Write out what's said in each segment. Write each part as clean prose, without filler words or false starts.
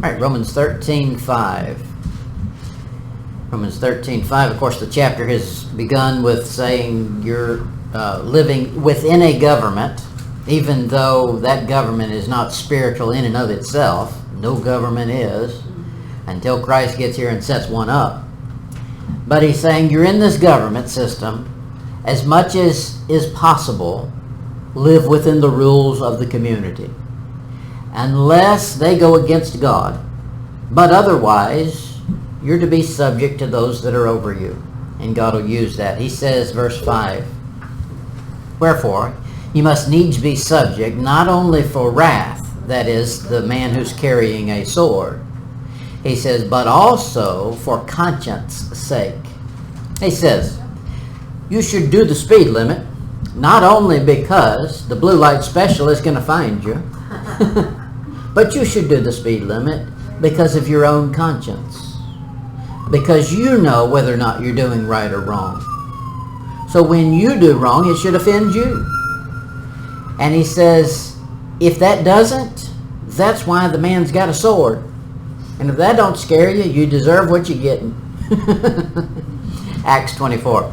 right, Romans 13:5. Romans 13:5. Of course, the chapter has begun with saying you're living within a government, even though that government is not spiritual in and of itself. No government is until Christ gets here and sets one up. But he's saying you're in this government system. As much as is possible, live within the rules of the community, unless they go against God. But otherwise, you're to be subject to those that are over you, and God will use that. He says, verse 5, wherefore, you must needs be subject, not only for wrath, that is, the man who's carrying a sword. He says, but also for conscience sake. He says, you should do the speed limit, not only because the blue light special is going to find you, but you should do the speed limit because of your own conscience. Because you know whether or not you're doing right or wrong. So when you do wrong, it should offend you. And he says, if that doesn't, that's why the man's got a sword. And if that don't scare you, you deserve what you're getting. Acts 24.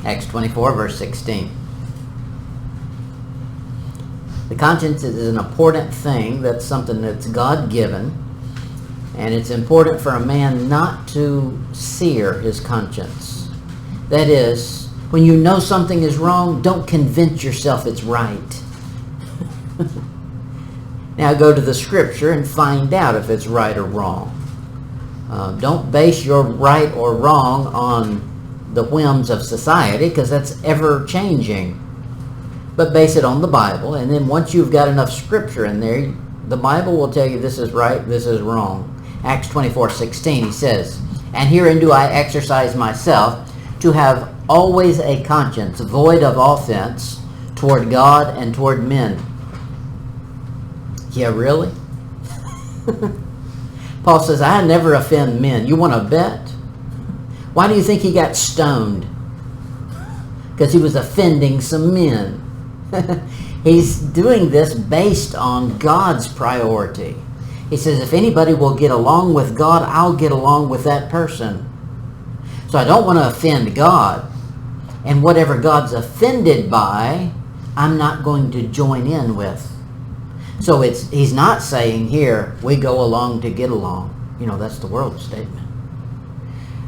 Acts 24, verse 16. The conscience is an important thing. That's something that's God-given. And it's important for a man not to sear his conscience. That is, when you know something is wrong, don't convince yourself it's right. Now go to the scripture and find out if it's right or wrong. Don't base your right or wrong on the whims of society, because that's ever changing. But base it on the Bible, and then once you've got enough scripture in there, the Bible will tell you this is right, this is wrong. Acts 24:16, he says, and herein do I exercise myself to have always a conscience void of offense toward God and toward men. Yeah, really? Paul says, I never offend men. You want to bet? Why do you think he got stoned? Because he was offending some men. He's doing this based on God's priority. He says, if anybody will get along with God, I'll get along with that person. So I don't want to offend God. And whatever God's offended by, I'm not going to join in with. So he's not saying here, we go along to get along. You know, that's the world's statement.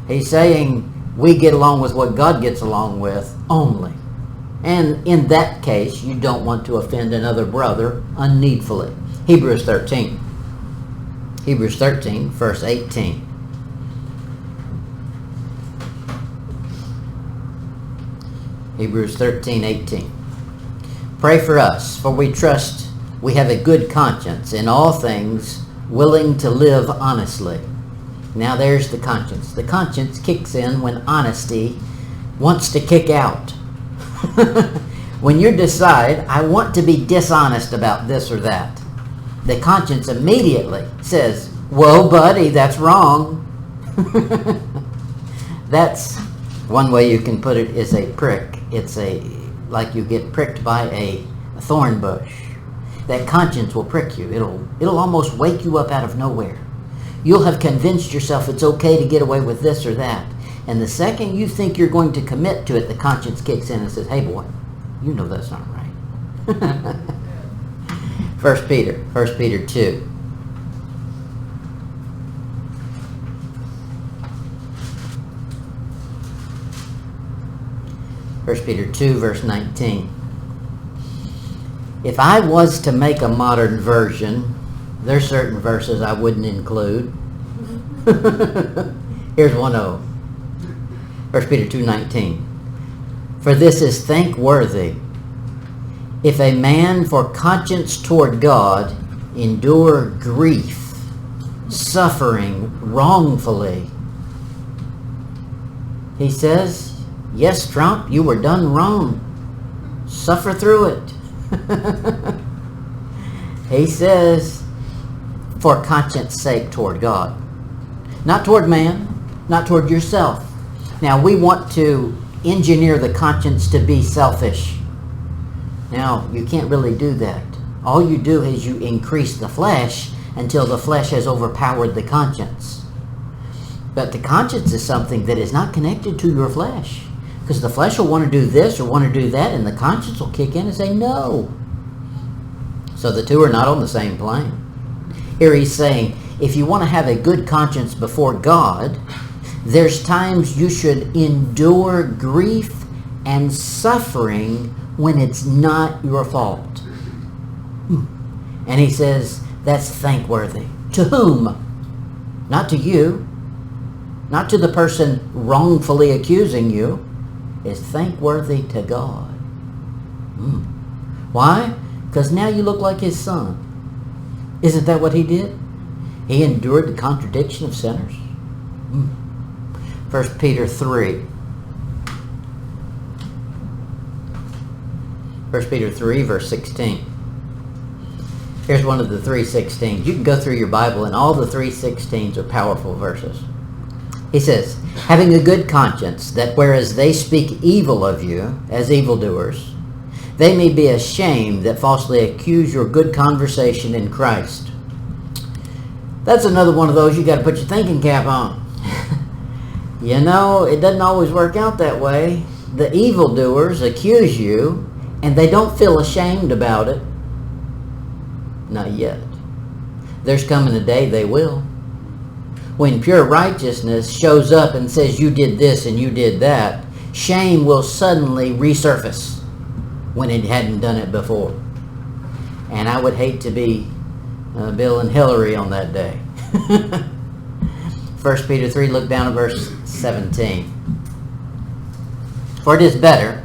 He's saying we get along with what God gets along with only. And in that case, you don't want to offend another brother unneedfully. Hebrews 13. Hebrews 13, verse 18. Hebrews 13:18. Pray for us, for we trust we have a good conscience in all things, willing to live honestly. Now there's the conscience. The conscience kicks in when honesty wants to kick out. When you decide, I want to be dishonest about this or that, the conscience immediately says, whoa, buddy, that's wrong. That's one way you can put it, is a prick. It's like you get pricked by a thorn bush. That conscience will prick you. It'll almost wake you up out of nowhere. You'll have convinced yourself it's okay to get away with this or that. And the second you think you're going to commit to it, the conscience kicks in and says, hey boy, you know that's not right. 1 Peter 2. 1 Peter 2, verse 19. If I was to make a modern version, there's certain verses I wouldn't include. Here's one of them. 1 Peter 2:19. For this is thankworthy, if a man for conscience toward God endure grief, suffering wrongfully. He says, yes, Trump, you were done wrong. Suffer through it. He says, for conscience sake toward God. Not toward man, not toward yourself. Now, we want to engineer the conscience to be selfish. Now, you can't really do that. All you do is you increase the flesh, until the flesh has overpowered the conscience. But the conscience is something that is not connected to your flesh. Because the flesh will want to do this or want to do that, and the conscience will kick in and say no. So the two are not on the same plane. Here he's saying, if you want to have a good conscience before God, there's times you should endure grief and suffering when it's not your fault. And he says, that's thankworthy. To whom? Not to you. Not to the person wrongfully accusing you. It's thankworthy to God. Why? Because now you look like his son. Isn't that what he did? He endured the contradiction of sinners. 1 Peter 3. 1 Peter 3, verse 16. Here's one of the 3:16s. You can go through your Bible, and all the 3:16s are powerful verses. He says, having a good conscience, that whereas they speak evil of you as evildoers, they may be ashamed that falsely accuse your good conversation in Christ. That's another one of those you got to put your thinking cap on. You know, it doesn't always work out that way. The evildoers accuse you, and they don't feel ashamed about it. Not yet. There's coming a day they will. When pure righteousness shows up and says you did this and you did that, shame will suddenly resurface when it hadn't done it before. And I would hate to be Bill and Hillary on that day. 1 Peter 3, look down at verse 17. For it is better,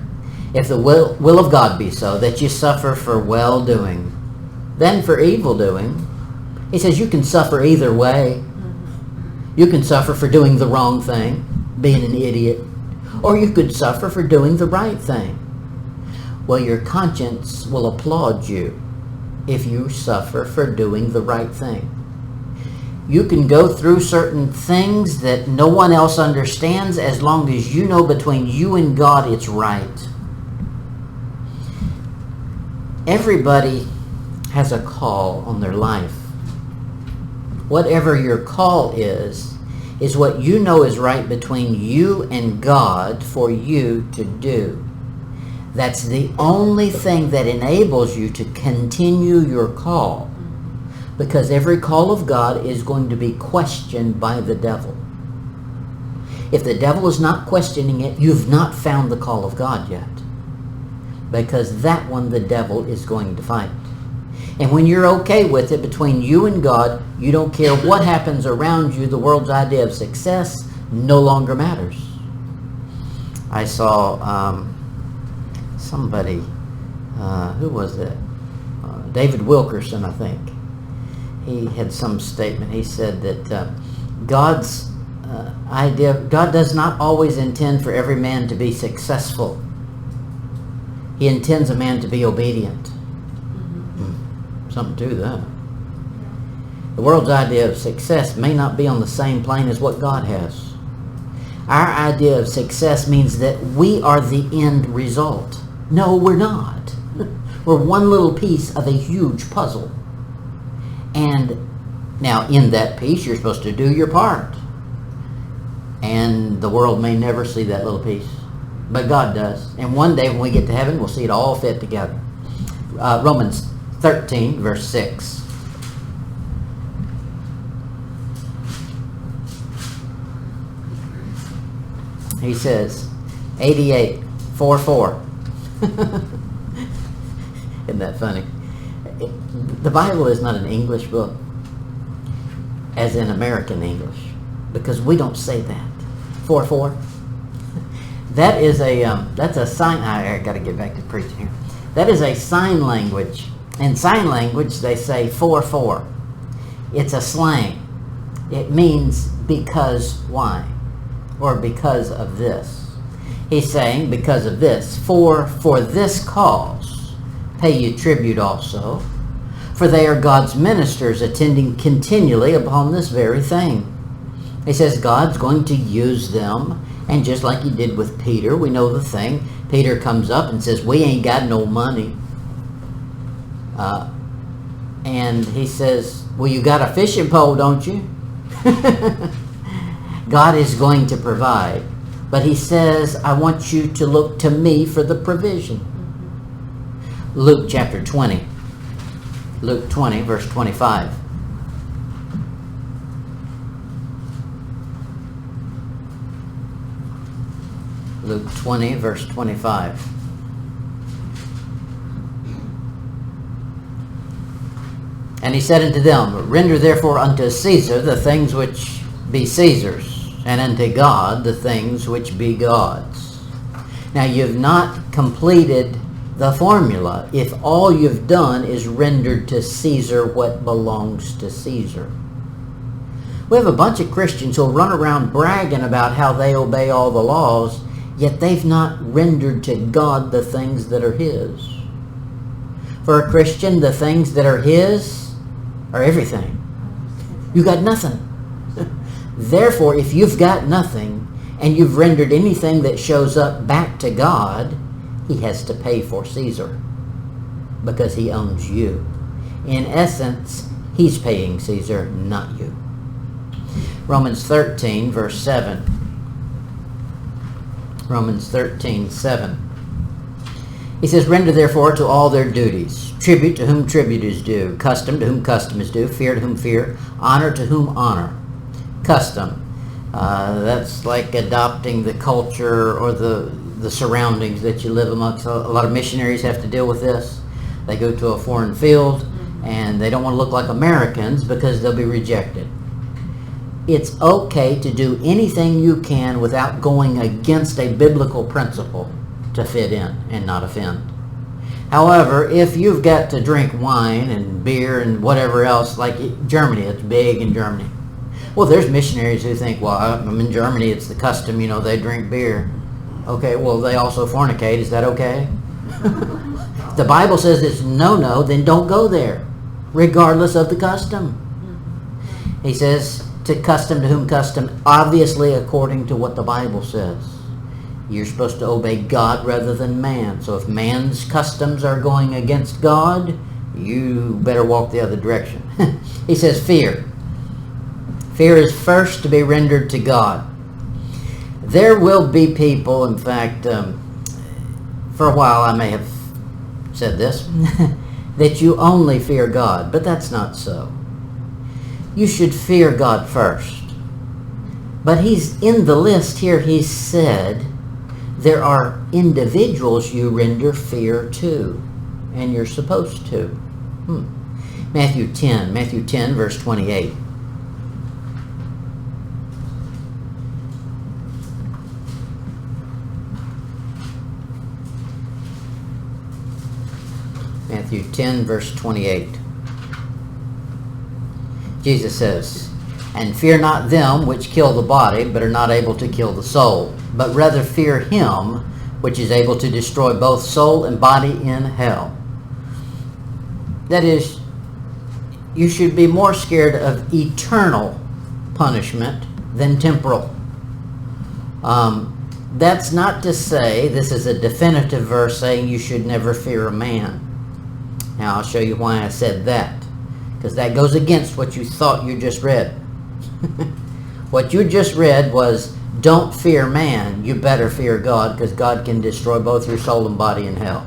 if the will of God be so, that you suffer for well-doing than for evil-doing. He says you can suffer either way. You can suffer for doing the wrong thing, being an idiot, or you could suffer for doing the right thing. Well, your conscience will applaud you if you suffer for doing the right thing. You can go through certain things that no one else understands as long as you know between you and God it's right. Everybody has a call on their life. Whatever your call is what you know is right between you and God for you to do. That's the only thing that enables you to continue your call. Because every call of God is going to be questioned by the devil. If the devil is not questioning it, you've not found the call of God yet. Because that one the devil is going to fight. And when you're okay with it between you and God, you don't care what happens around you. The world's idea of success no longer matters. I saw somebody, who was it? David Wilkerson, I think. He had some statement. He said that God's idea, God does not always intend for every man to be successful. He intends a man to be obedient. Something to that. The world's idea of success may not be on the same plane as what God has. Our idea of success means that we are the end result. No, we're not. We're one little piece of a huge puzzle. And now in that piece, you're supposed to do your part. And the world may never see that little piece. But God does. And one day when we get to heaven, we'll see it all fit together. Romans 13, verse 6. He says, 88, 4:4. Isn't that funny? The Bible is not an English book, as in American English, because we don't say that. 4:4. That is that's a sign. I got to get back to preaching here. That is a sign language. In sign language, they say 4:4. It's a slang. It means because why, or because of this. He's saying because of this. For this cause pay you tribute also, for they are God's ministers attending continually upon this very thing. He says God's going to use them, and just like he did with Peter, we know the thing. Peter comes up and says, we ain't got no money. And he says, well, you got a fishing pole, don't you? God is going to provide. But he says, I want you to look to me for the provision. Luke chapter 20. Luke 20, verse 25. Luke 20, verse 25. And he said unto them, render therefore unto Caesar the things which be Caesar's, and unto God the things which be God's. Now you've not completed the formula if all you've done is rendered to Caesar what belongs to Caesar. We have a bunch of Christians who'll run around bragging about how they obey all the laws, yet they've not rendered to God the things that are His. For a Christian, the things that are His are everything. You got nothing. Therefore, if you've got nothing and you've rendered anything that shows up back to God, He has to pay for Caesar because He owns you. In essence, He's paying Caesar, not you. Romans 13, verse 7. Romans 13, 7. He says, render therefore to all their duties. Tribute to whom tribute is due. Custom to whom custom is due. Fear to whom fear. Honor to whom honor. Custom. That's like adopting the culture or the surroundings that you live amongst. A lot of missionaries have to deal with this. They go to a foreign field and they don't want to look like Americans because they'll be rejected. It's okay to do anything you can without going against a biblical principle to fit in and not offend. However, if you've got to drink wine and beer and whatever else, like Germany, it's big in Germany. Well, there's missionaries who think, well, I'm in Germany, it's the custom, they drink beer. Okay, well, they also fornicate. Is that okay? If the Bible says it's no, then don't go there, regardless of the custom. He says, to custom to whom custom, obviously according to what the Bible says. You're supposed to obey God rather than man. So if man's customs are going against God, you better walk the other direction. He says fear. Fear is first to be rendered to God. There will be people, in fact, for a while I may have said this, that you only fear God, but that's not so. You should fear God first. But he's in the list here, he said, there are individuals you render fear to, and you're supposed to. Matthew 10, verse 28. Matthew 10, verse 28. Jesus says, and fear not them which kill the body, but are not able to kill the soul, but rather fear him which is able to destroy both soul and body in hell. That is, you should be more scared of eternal punishment than temporal. That's not to say this is a definitive verse saying you should never fear a man. Now I'll show you why I said that, because that goes against what you thought you just read. What you just read was, don't fear man, you better fear God, because God can destroy both your soul and body in hell.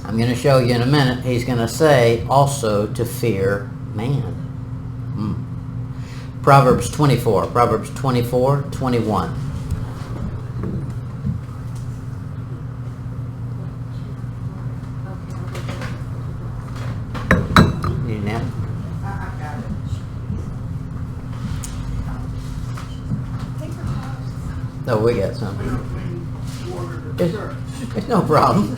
I'm going to show you in a minute, he's going to say also to fear man. Proverbs 24, 21. Oh, we got some. It's no problem.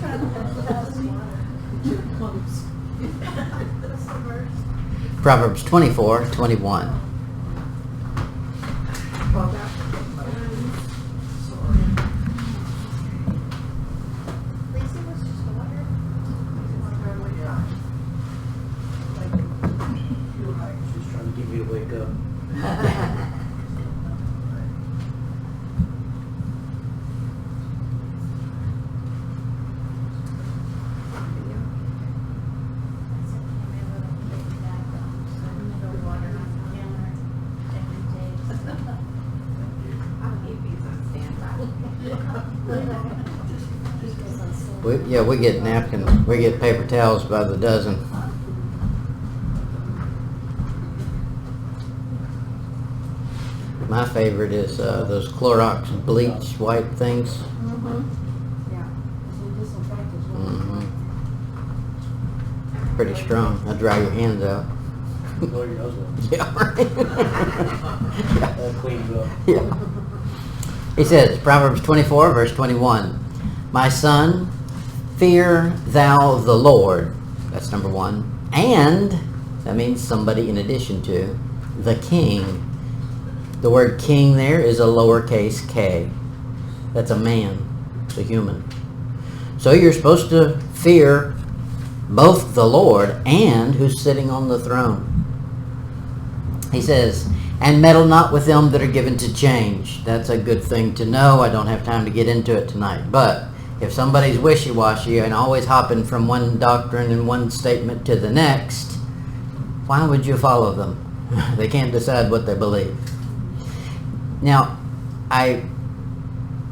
Proverbs 24, 21. She's trying to get you to wake up. We get napkins. We get paper towels by the dozen. My favorite is those Clorox bleach white things. Mm-hmm. Yeah. Mm-hmm. Pretty strong. That'll dry your hands out. Blow your nose up. Yeah, right. That cleans up. Yeah. He says, Proverbs 24, verse 21, My son, fear thou the Lord. That's number one. And, that means somebody in addition to, the king. The word king there is a lowercase k. That's a man. It's a human. So you're supposed to fear both the Lord and who's sitting on the throne. He says, and meddle not with them that are given to change. That's a good thing to know. I don't have time to get into it tonight. But if somebody's wishy-washy and always hopping from one doctrine and one statement to the next, why would you follow them? They can't decide what they believe. Now, I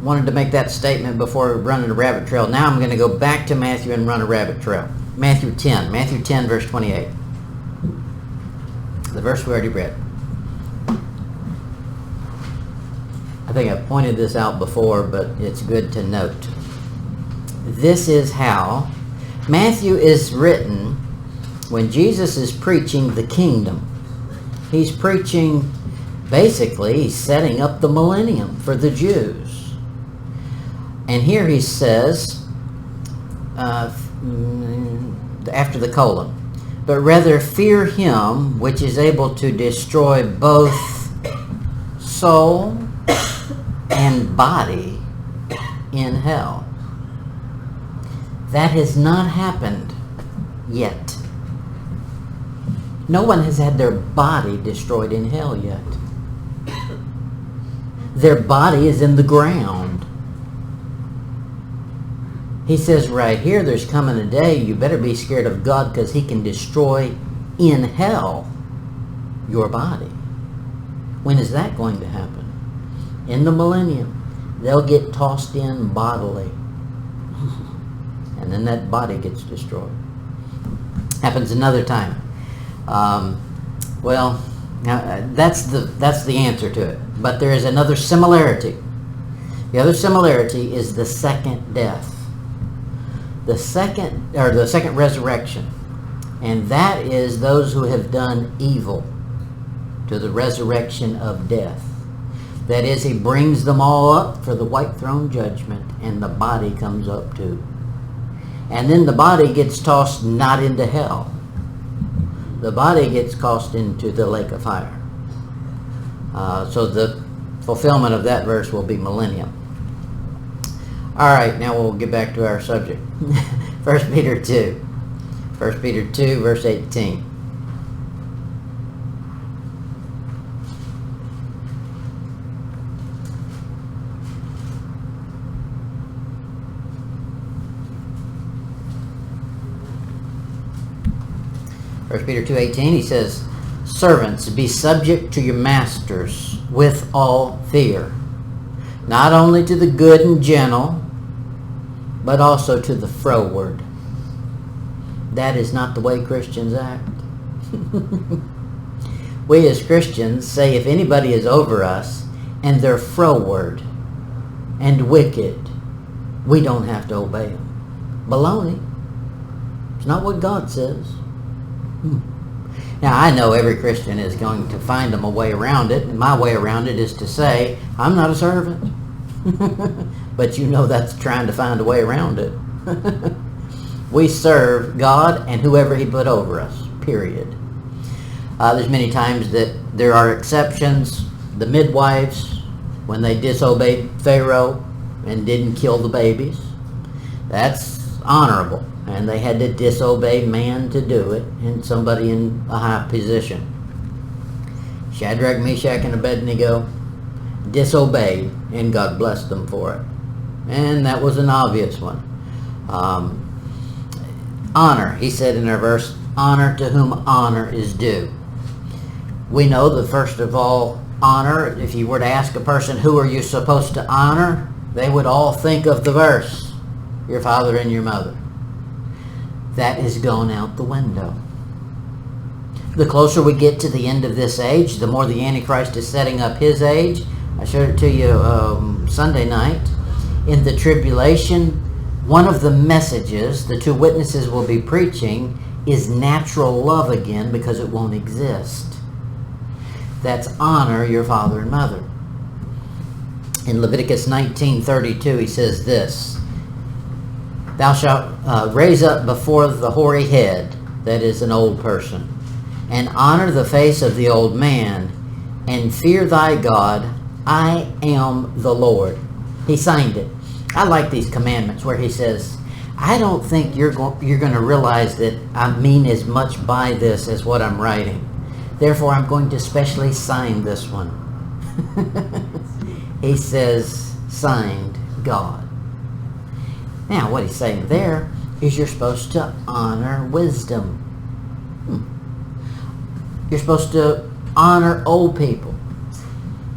wanted to make that statement before running a rabbit trail. Now I'm going to go back to Matthew and run a rabbit trail. Matthew 10 verse 28. The verse we already read. I think I pointed this out before, but it's good to note. This is how Matthew is written when Jesus is preaching the kingdom. He's preaching, basically, he's setting up the millennium for the Jews. And here he says, after the colon, but rather fear him which is able to destroy both soul and body in hell. That has not happened yet. No one has had their body destroyed in hell yet. Their body is in the ground. He says right here, there's coming a day you better be scared of God because he can destroy in hell your body. When is that going to happen? In the millennium. They'll get tossed in bodily. And then that body gets destroyed. Happens another time. That's the answer to it. But there is another similarity. The other similarity is the second death. The second resurrection. And that is those who have done evil to the resurrection of death. That is, he brings them all up for the white throne judgment, and the body comes up too. And then the body gets tossed not into hell. The body gets tossed into the lake of fire. So the fulfillment of that verse will be millennium. All right, now we'll get back to our subject. 1 Peter 2. 1 Peter 2, verse 18. First Peter 2:18, he says, servants, be subject to your masters with all fear, not only to the good and gentle, but also to the froward. That is not the way Christians act. We as Christians say if anybody is over us and they're froward and wicked, we don't have to obey them. Baloney. It's not what God says. Now, I know every Christian is going to find them a way around it, and my way around it is to say, I'm not a servant. But you know that's trying to find a way around it. We serve God and whoever he put over us, period. There's many times that there are exceptions. The midwives, when they disobeyed Pharaoh and didn't kill the babies, that's honorable. And they had to disobey man to do it, and somebody in a high position. Shadrach, Meshach, and Abednego disobeyed, and God blessed them for it. And that was an obvious one. Honor, he said in our verse, honor to whom honor is due. We know that first of all, honor, if you were to ask a person, who are you supposed to honor? They would all think of the verse. your father and your mother. That has gone out the window. The closer we get to the end of this age, the more the Antichrist is setting up his age. I showed it to you Sunday night. In the tribulation, one of the messages the two witnesses will be preaching is natural love again, because it won't exist. That's honor your father and mother. In Leviticus 19:32, he says this: Thou shalt raise up before the hoary head, that is an old person, and honor the face of the old man, and fear thy God. I am the Lord. He signed it. I like these commandments where he says, I don't think you're going to realize that I mean as much by this as what I'm writing. Therefore, I'm going to specially sign this one. He says, signed God. Now, what he's saying there is you're supposed to honor wisdom. You're supposed to honor old people,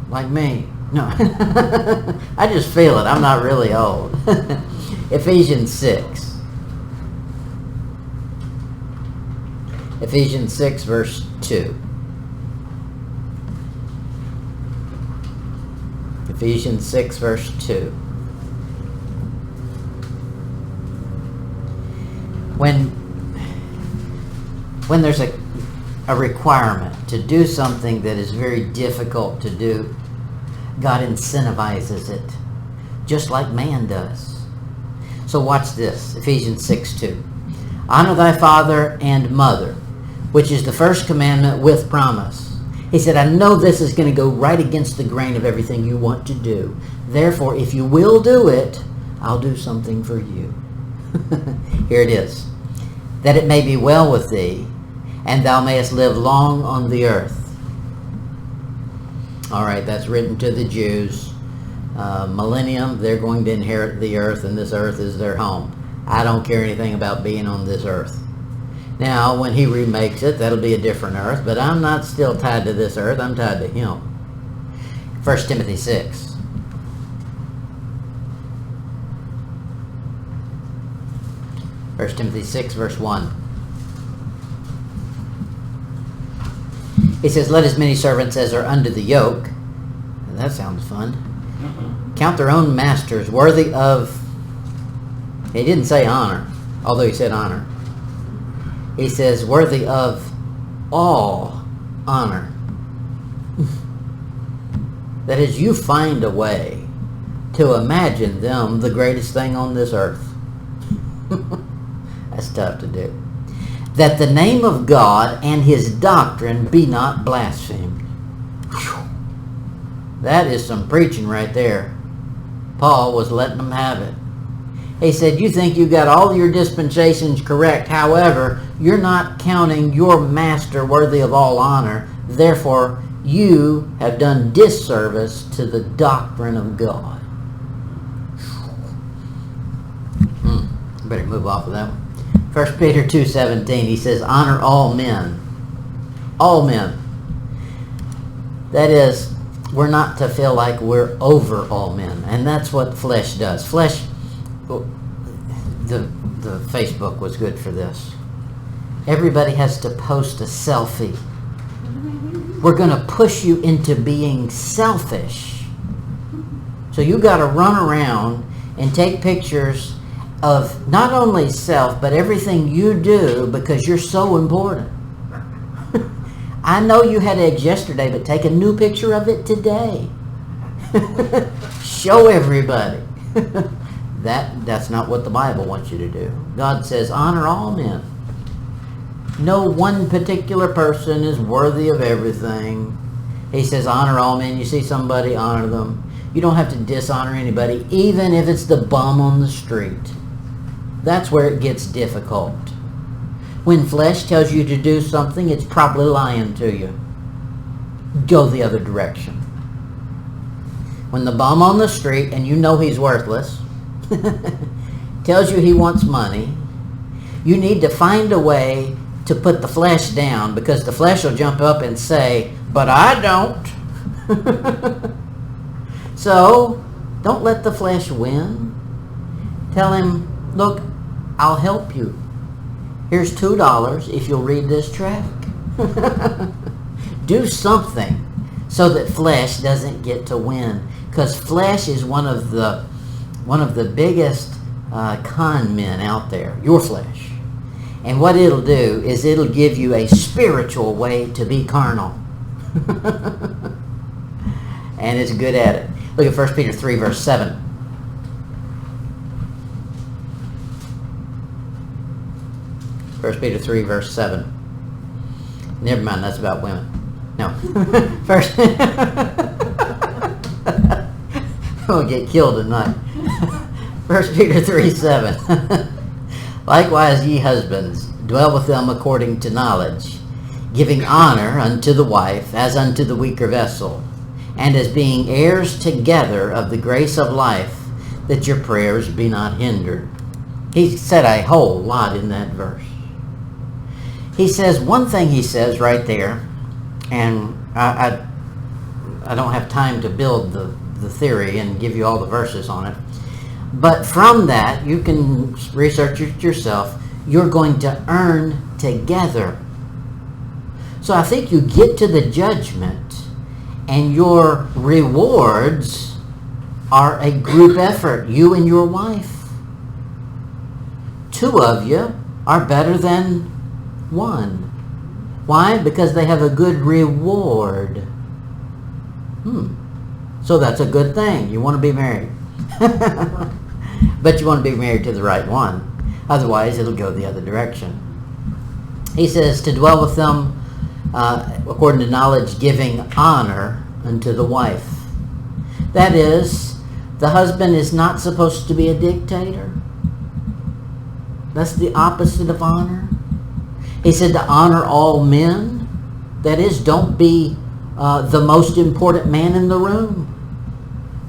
like me. No, I just feel it. I'm not really old. Ephesians 6. Ephesians 6, verse 2. Ephesians 6, verse 2. When there's a requirement to do something that is very difficult to do, God incentivizes it, just like man does. So watch this, Ephesians 6:2. Honor thy father and mother, which is the first commandment with promise. He said, I know this is going to go right against the grain of everything you want to do. Therefore, if you will do it, I'll do something for you. Here it is. That it may be well with thee, and thou mayest live long on the earth. All right, that's written to the Jews. Millennium, they're going to inherit the earth, and this earth is their home. I don't care anything about being on this earth. Now, when he remakes it, that'll be a different earth, but I'm not still tied to this earth. I'm tied to him. 1 Timothy 6. 1 Timothy 6, verse 1. He says, let as many servants as are under the yoke. That sounds fun. Count their own masters worthy of... He didn't say honor, although he said honor. He says worthy of all honor. That is, you find a way to imagine them the greatest thing on this earth. That's tough to do. That the name of God and his doctrine be not blasphemed. Whew. That is some preaching right there. Paul was letting them have it. He said, you think you got all your dispensations correct. However, you're not counting your master worthy of all honor. Therefore, you have done disservice to the doctrine of God. Better move off of that one. 1 Peter 2:17, he says, honor all men. All men. That is, we're not to feel like we're over all men. And that's what flesh does. Flesh, the Facebook was good for this. Everybody has to post a selfie. We're going to push you into being selfish. So you got to run around and take pictures of not only self, but everything you do, because you're so important. I know you had eggs yesterday, but take a new picture of it today. Show everybody. That's not what the Bible wants you to do. God says, honor all men. No one particular person is worthy of everything. He says, honor all men. You see somebody, honor them. You don't have to dishonor anybody, even if it's the bum on the street. That's where it gets difficult. When flesh tells you to do something, it's probably lying to you. Go the other direction. When the bum on the street, and you know he's worthless, tells you he wants money, you need to find a way to put the flesh down, because the flesh will jump up and say, but I don't. So, don't let the flesh win. Tell him, Look, I'll help you. Here's $2 if you'll read this track. Do something so that flesh doesn't get to win. Because flesh is one of the biggest con men out there. Your flesh. And what it'll do is it'll give you a spiritual way to be carnal. And it's good at it. Look at 1 Peter 3, verse 7. 1 Peter 3, verse 7. Never mind, that's about women. No. First, we'll get killed tonight. 1 Peter 3, 7. Likewise, ye husbands, dwell with them according to knowledge, giving honor unto the wife as unto the weaker vessel, and as being heirs together of the grace of life, that your prayers be not hindered. He said a whole lot in that verse. He says, one thing he says right there, and I don't have time to build the theory and give you all the verses on it, but from that, you can research it yourself, you're going to earn together. So I think you get to the judgment, and your rewards are a group effort, you and your wife. Two of you are better than one. Why? Because they have a good reward. So that's a good thing. You want to be married. But you want to be married to the right one. Otherwise, it'll go the other direction. He says to dwell with them according to knowledge, giving honor unto the wife. That is, the husband is not supposed to be a dictator. That's the opposite of honor. He said to honor all men. That is, don't be the most important man in the room.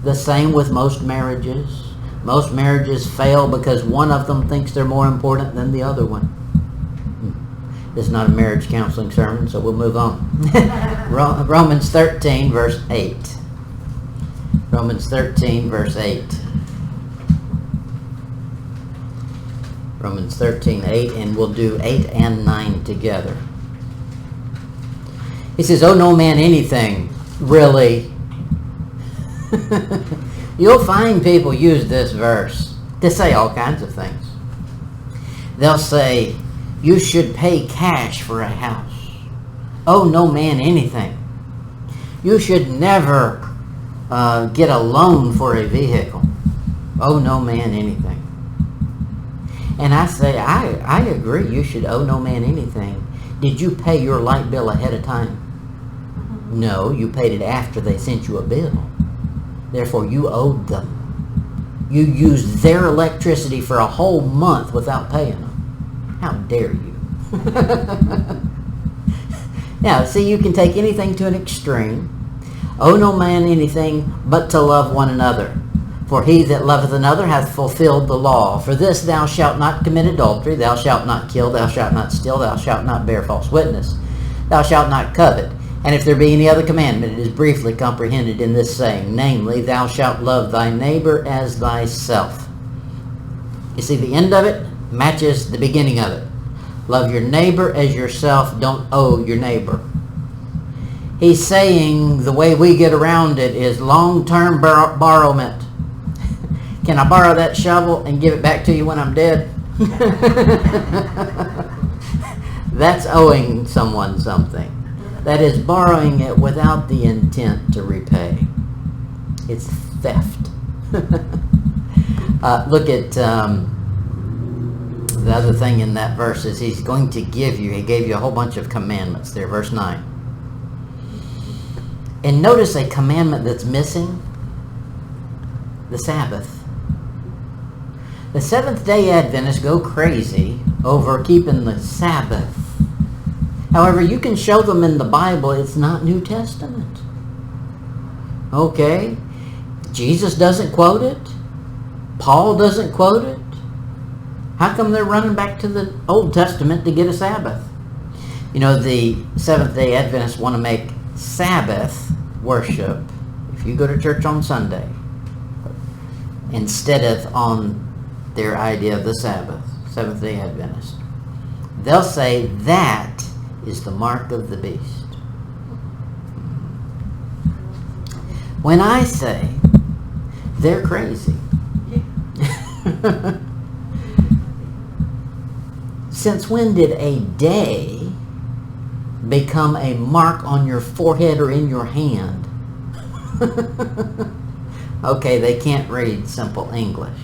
The same with most marriages. Most marriages fail because one of them thinks they're more important than the other one. This is not a marriage counseling sermon, so we'll move on. Romans 13, verse 8. Romans 13, verse 8. Romans 13, 8, and we'll do 8 and 9 together. He says, owe no man anything, really. You'll find people use this verse to say all kinds of things. They'll say, you should pay cash for a house. Owe no man anything. You should never get a loan for a vehicle. Owe no man anything. And I say, I agree, you should owe no man anything. Did you pay your light bill ahead of time? No, you paid it after they sent you a bill. Therefore, you owed them. You used their electricity for a whole month without paying them. How dare you? Now, see, you can take anything to an extreme. Owe no man anything but to love one another. For he that loveth another hath fulfilled the law. For this thou shalt not commit adultery, thou shalt not kill, thou shalt not steal, thou shalt not bear false witness, thou shalt not covet. And if there be any other commandment, it is briefly comprehended in this saying, namely, thou shalt love thy neighbor as thyself. You see, the end of it matches the beginning of it. Love your neighbor as yourself. Don't owe your neighbor. He's saying the way we get around it is long-term borrowment. Can I borrow that shovel and give it back to you when I'm dead? That's owing someone something. That is borrowing it without the intent to repay. It's theft. Look at the other thing in that verse is he's going to give you, he gave you a whole bunch of commandments there, verse 9. And notice a commandment that's missing, the Sabbath. The Seventh-day Adventists go crazy over keeping the Sabbath. However, you can show them in the Bible it's not New Testament. Okay? Jesus doesn't quote it. Paul doesn't quote it. How come they're running back to the Old Testament to get a Sabbath? You know, the Seventh-day Adventists want to make Sabbath worship, if you go to church on Sunday, instead of on their idea of the Sabbath, Seventh-day Adventist. They'll say that is the mark of the beast. When I say they're crazy, since when did a day become a mark on your forehead or in your hand? Okay, they can't read simple English.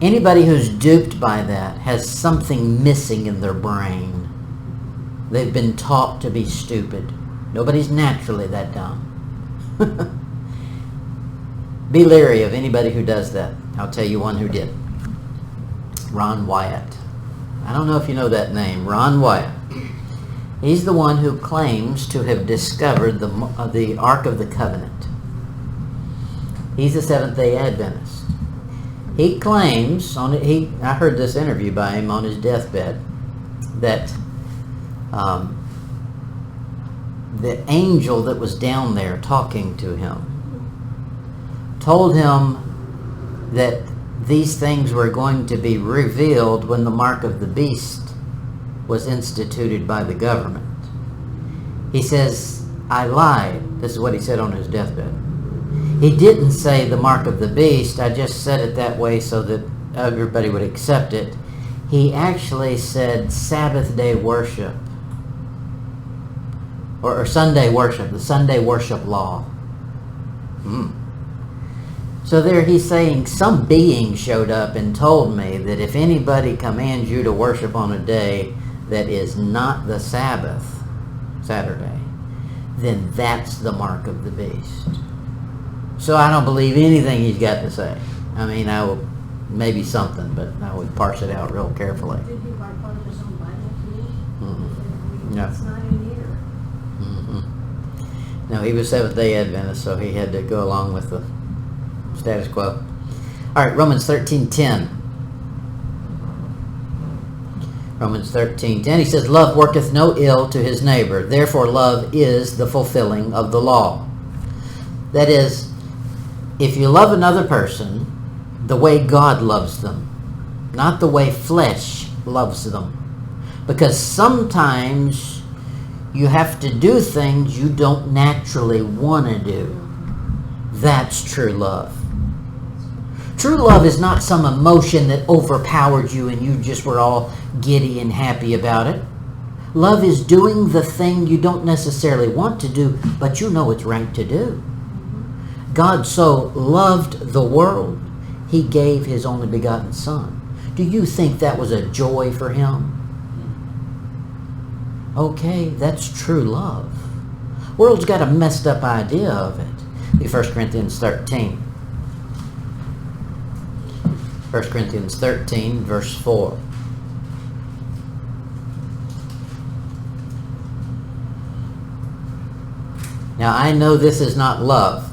Anybody who's duped by that has something missing in their brain. They've been taught to be stupid. Nobody's naturally that dumb. Be leery of anybody who does that. I'll tell you one who did. Ron Wyatt. I don't know if you know that name. Ron Wyatt. He's the one who claims to have discovered the Ark of the Covenant. He's a Seventh-day Adventist. He claims, I heard this interview by him on his deathbed, that the angel that was down there talking to him told him that these things were going to be revealed when the mark of the beast was instituted by the government. He says, I lied. This is what he said on his deathbed. He didn't say the mark of the beast. I just said it that way so that everybody would accept it. He actually said Sabbath day worship. Or Sunday worship, the Sunday worship law. So there he's saying some being showed up and told me that if anybody commands you to worship on a day that is not the Sabbath, Saturday, then that's the mark of the beast. So I don't believe anything he's got to say. I mean, I will, maybe something, but I would parse it out real carefully. Did he write part of his own Bible to you? No. It's not in here. No, he was Seventh-day Adventist, so he had to go along with the status quo. All right, Romans 13:10. Romans 13:10, he says, love worketh no ill to his neighbor. Therefore, love is the fulfilling of the law. That is, if you love another person the way God loves them, not the way flesh loves them. Because sometimes you have to do things you don't naturally want to do. That's true love. True love is not some emotion that overpowered you and you just were all giddy and happy about it. Love is doing the thing you don't necessarily want to do, but you know it's right to do. God so loved the world, he gave his only begotten Son. Do you think that was a joy for him? Okay, that's true love. World's got a messed up idea of it. 1 Corinthians 13. 1 Corinthians 13, verse 4. Now, I know this is not love.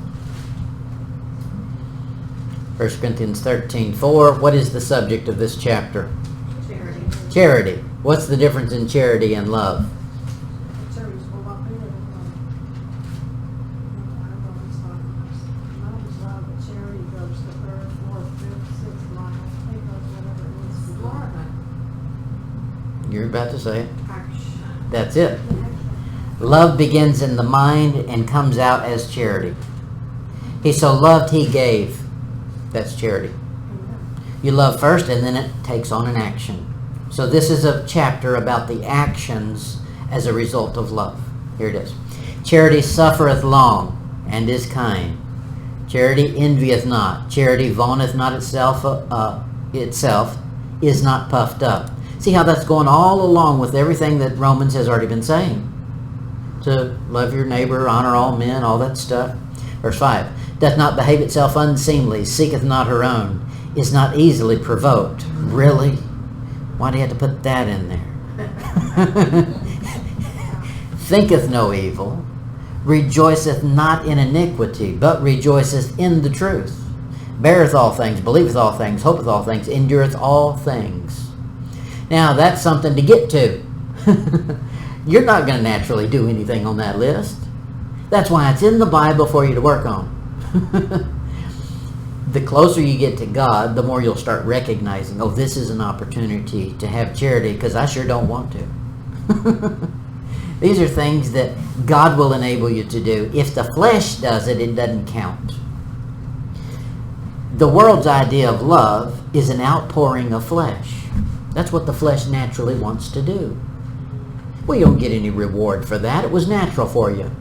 1 Corinthians 13, 4. What is the subject of this chapter? Charity. Charity. What's the difference in charity and love? Charity's full up here. I don't know what's talking about. Love is love, but charity goes the third, fourth, fifth, sixth mile. It goes whatever it needs to do. You're about to say it. Action. That's it. Love begins in the mind and comes out as charity. He so loved, he gave. That's charity. You love first and then it takes on an action. So this is a chapter about the actions as a result of love. Here it is. Charity suffereth long and is kind. Charity envieth not. Charity vaunteth not itself, is not puffed up. See how that's going all along with everything that Romans has already been saying. To love your neighbor, honor all men, all that stuff. Verse 5. Doth not behave itself unseemly, seeketh not her own, is not easily provoked. Really? Why do you have to put that in there? Thinketh no evil, rejoiceth not in iniquity, but rejoiceth in the truth. Beareth all things, believeth all things, hopeth all things, endureth all things. Now that's something to get to. You're not going to naturally do anything on that list. That's why it's in the Bible for you to work on. the closer you get to God, the more you'll start recognizing, oh, this is an opportunity to have charity because I sure don't want to. These are things that God will enable you to do. If the flesh does it, it doesn't count. The world's idea of love is an outpouring of flesh. That's what the flesh naturally wants to do. Well, you don't get any reward for that. It was natural for you.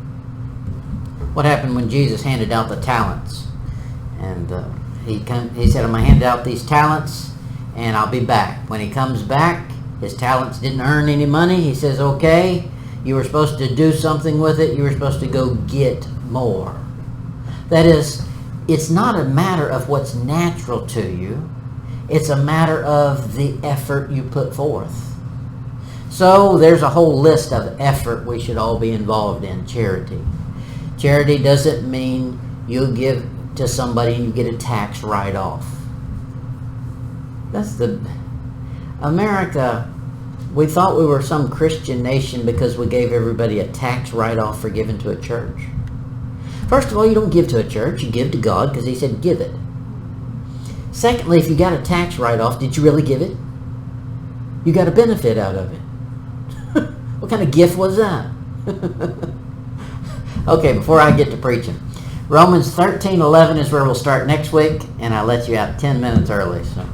What happened when Jesus handed out the talents? And he said, I'm going to hand out these talents and I'll be back. When he comes back, his talents didn't earn any money. He says, okay, you were supposed to do something with it. You were supposed to go get more. That is, it's not a matter of what's natural to you. It's a matter of the effort you put forth. So there's a whole list of effort we should all be involved in. Charity. Charity doesn't mean you'll give to somebody and you get a tax write-off. That's the... America, we thought we were some Christian nation because we gave everybody a tax write-off for giving to a church. First of all, you don't give to a church. You give to God because he said give it. Secondly, if you got a tax write-off, did you really give it? You got a benefit out of it. What kind of gift was that? Okay, before I get to preaching. Romans 13:11 is where we'll start next week, and I let you out 10 minutes early. So.